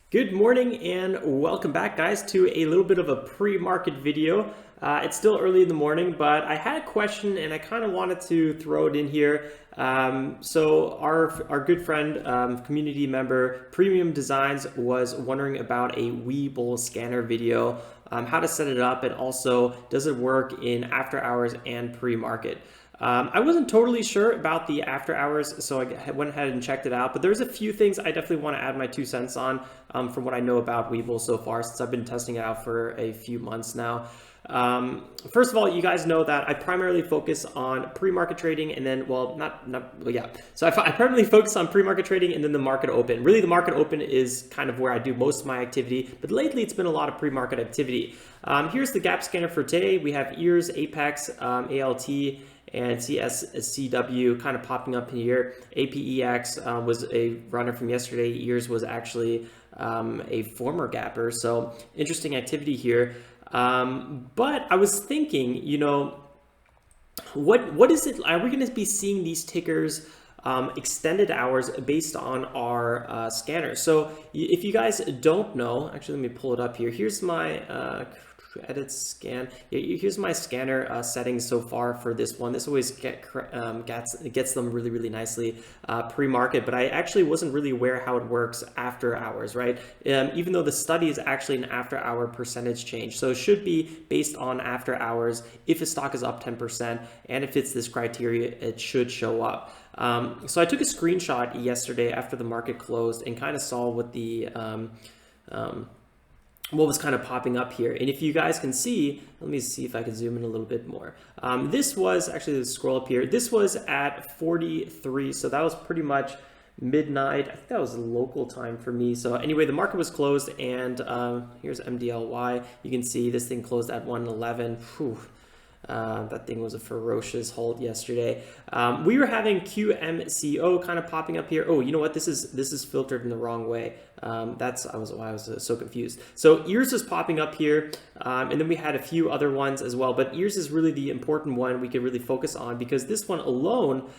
Good morning and welcome back, guys, to a little bit of a pre-market video. It's still early in the morning, but I had a question and I kind of wanted to throw it in here. So our good friend, community member, Premium Designs was wondering about a Webull scanner video, how to set it up, and also does it work in after hours and pre-market. I wasn't totally sure about the after hours, so I went ahead and checked it out. But there's a few things I definitely want to add my 2 cents on from what I know about Webull so far, since I've been testing it out for a few months now. First of all, you guys know that I primarily focus on pre-market trading and then, well, yeah. So I primarily focus on pre-market trading and then the market open. Really, the market open is kind of where I do most of my activity, but lately it's been a lot of pre-market activity. Here's the gap scanner for today. We have EARS, Apex, ALT, and CSCW kind of popping up here. APEX was a runner from yesterday. EARS was actually a former gapper, so interesting activity here. But I was thinking, what is it? Are we going to be seeing these tickers extended hours based on our scanner? So if you guys don't know, actually, let me pull it up here. Here's my edit scan. Here's my scanner settings so far for this one. This always gets them really nicely pre-market, but I actually wasn't really aware how it works after hours, right? Even though the study is actually an after hour percentage change, so it should be based on after hours. If a stock is up 10% and it fits this criteria, it should show up. So I took a screenshot yesterday after the market closed and kind of saw what the what was kind of popping up here. And if you guys can see, let me see if I can zoom in a little bit more. This was actually, let's scroll up here. This was at 43. So that was pretty much midnight. I think that was local time for me. So anyway, the market was closed and here's MDLY. You can see this thing closed at 111. Whew. That thing was a ferocious hold yesterday. We were having QMCO kind of popping up here. Oh, you know what? This is filtered in the wrong way. That's why I was so confused. So EARS is popping up here, and then we had a few other ones as well. But EARS is really the important one we could really focus on because this one alone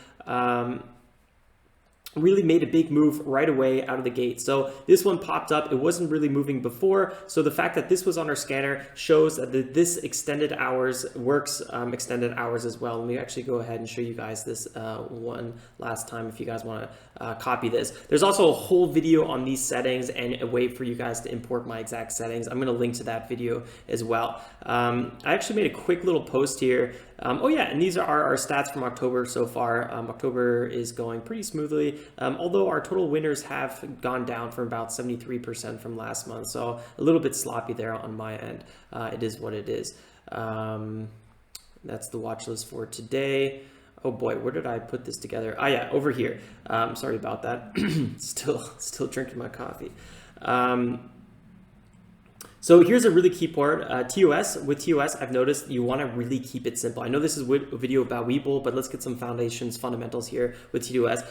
really made a big move right away out of the gate. So this one popped up. It wasn't really moving before. So the fact that this was on our scanner shows that this extended hours works extended hours as well. Let me actually go ahead and show you guys this one last time if you guys want to copy this. There's also a whole video on these settings and a way for you guys to import my exact settings. I'm going to link to that video as well. I actually made a quick little post here. Oh yeah, and these are our stats from October so far. October is going pretty smoothly, although our total winners have gone down from about 73% from last month. So a little bit sloppy there on my end. It is what it is. That's the watch list for today. Oh boy, where did I put this together? Ah yeah, over here. Sorry about that. still drinking my coffee. So here's a really key part, TOS. With TOS, I've noticed you want to really keep it simple. I know this is a video about Webull, but let's get some fundamentals here with TOS.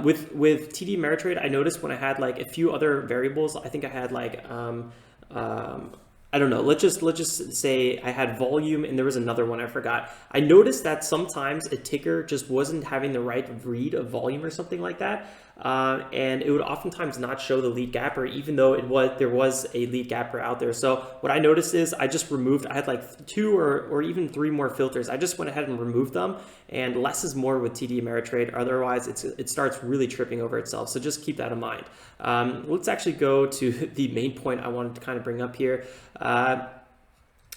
With TD Ameritrade, I noticed when I had like a few other variables, I think I had like, I don't know, let's just say I had volume and there was another one I forgot. I noticed that sometimes a ticker just wasn't having the right read of volume or something like that. And it would oftentimes not show the lead gapper, even though there was a lead gapper out there. So what I noticed is I just removed, I had like 2 or even 3 more filters. I just went ahead and removed them, and less is more with TD Ameritrade. Otherwise, it starts really tripping over itself. So just keep that in mind. Let's actually go to the main point I wanted to kind of bring up here.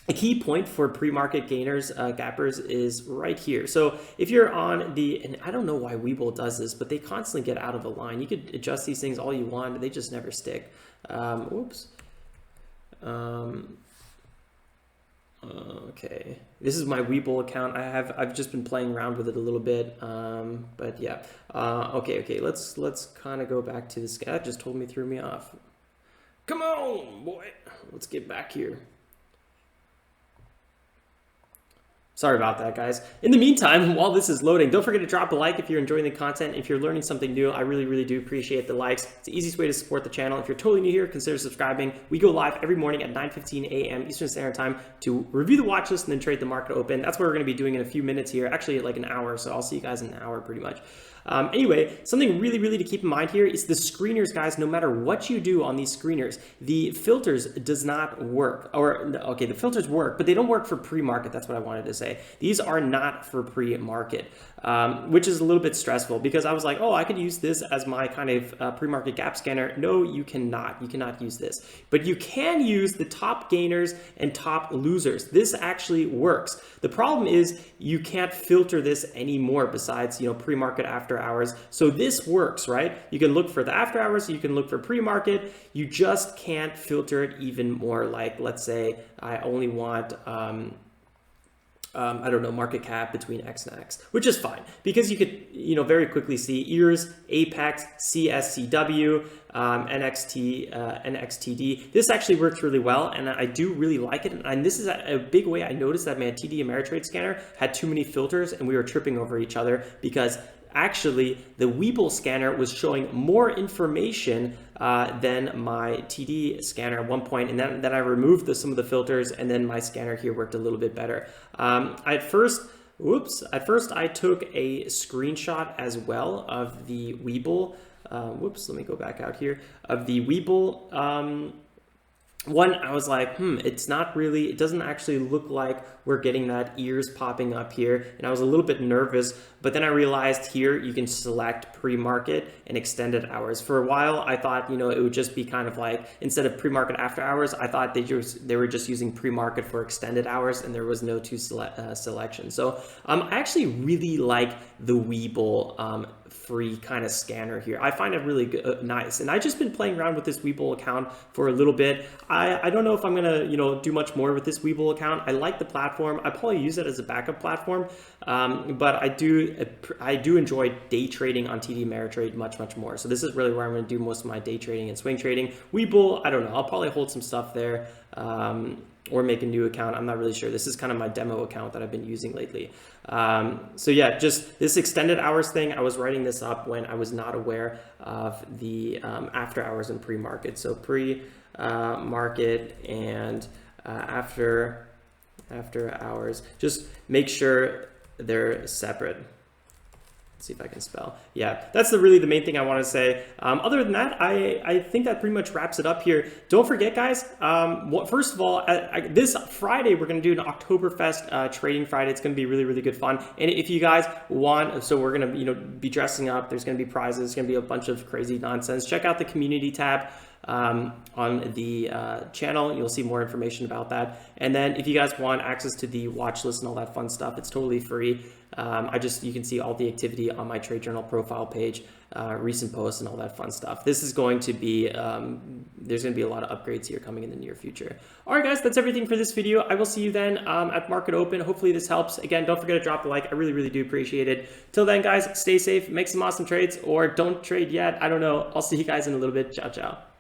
A key point for pre-market gainers, gappers, is right here. So if you're on and I don't know why Webull does this, but they constantly get out of a line. You could adjust these things all you want, they just never stick. Oops. Okay, this is my Webull account. I've just been playing around with it a little bit, but yeah. Okay. Let's kind of go back to this guy. That just threw me off. Come on, boy. Let's get back here. Sorry about that, guys. In the meantime, while this is loading, don't forget to drop a like if you're enjoying the content. If you're learning something new, I really, really do appreciate the likes. It's the easiest way to support the channel. If you're totally new here, consider subscribing. We go live every morning at 9:15 a.m. Eastern Standard Time to review the watch list and then trade the market open. That's what we're going to be doing in a few minutes here, actually like an hour. So I'll see you guys in an hour pretty much. Anyway, something really, really to keep in mind here is the screeners, guys. No matter what you do on these screeners, the filters does not work. Or, okay, the filters work, but they don't work for pre-market. That's what I wanted to say. These are not for pre-market, which is a little bit stressful because I was like, oh, I could use this as my kind of pre-market gap scanner. No, you cannot. You cannot use this. But you can use the top gainers and top losers. This actually works. The problem is you can't filter this anymore besides, pre-market, after hours. So this works, right? You can look for the after hours, you can look for pre-market, you just can't filter it even more. Like, let's say I only want, I don't know, market cap between X and X, which is fine because you could, very quickly see EARS, Apex, CSCW, NXTD. This actually works really well, and I do really like it. And this is a big way I noticed that my TD Ameritrade scanner had too many filters and we were tripping over each other because actually the Webull scanner was showing more information than my TD scanner at one point, and then I removed some of the filters, and then my scanner here worked a little bit better. At first I took a screenshot as well of the Webull. Let me go back out here of the Webull one. I was like, it doesn't actually look like we're getting that ears popping up here. And I was a little bit nervous, but then I realized here you can select pre-market and extended hours. For a while, I thought, it would just be kind of like, instead of pre-market after hours, I thought they were just using pre-market for extended hours and there was no two selection. So I actually really like the Webull free kind of scanner here. I find it really good, nice. And I've just been playing around with this Webull account for a little bit. I don't know if I'm gonna, do much more with this Webull account. I like the platform. I probably use it as a backup platform, but I do enjoy day trading on TD Ameritrade much more. So this is really where I'm going to do most of my day trading and swing trading. Webull, I don't know. I'll probably hold some stuff there. Or make a new account. I'm not really sure. This is kind of my demo account that I've been using lately. So yeah, just this extended hours thing, I was writing this up when I was not aware of the after hours and pre-market. So pre-market and after hours, just make sure they're separate. See if I can spell. Yeah, that's really the main thing I want to say. Other than that, I think that pretty much wraps it up here. Don't forget, guys, first of all, this Friday, we're going to do an Oktoberfest trading Friday. It's going to be really, really good fun. And if you guys want, so we're going to, be dressing up. There's going to be prizes. There's going to be a bunch of crazy nonsense. Check out the community tab on the channel. You'll see more information about that. And then if you guys want access to the watch list and all that fun stuff, it's totally free. You can see all the activity on my trade journal profile page, recent posts and all that fun stuff. This is going to be, there's going to be a lot of upgrades here coming in the near future. All right, guys, that's everything for this video. I will see you then at market open. Hopefully this helps. Again, don't forget to drop a like. I really, really do appreciate it. Till then, guys, stay safe, make some awesome trades, or don't trade yet. I don't know. I'll see you guys in a little bit. Ciao, ciao.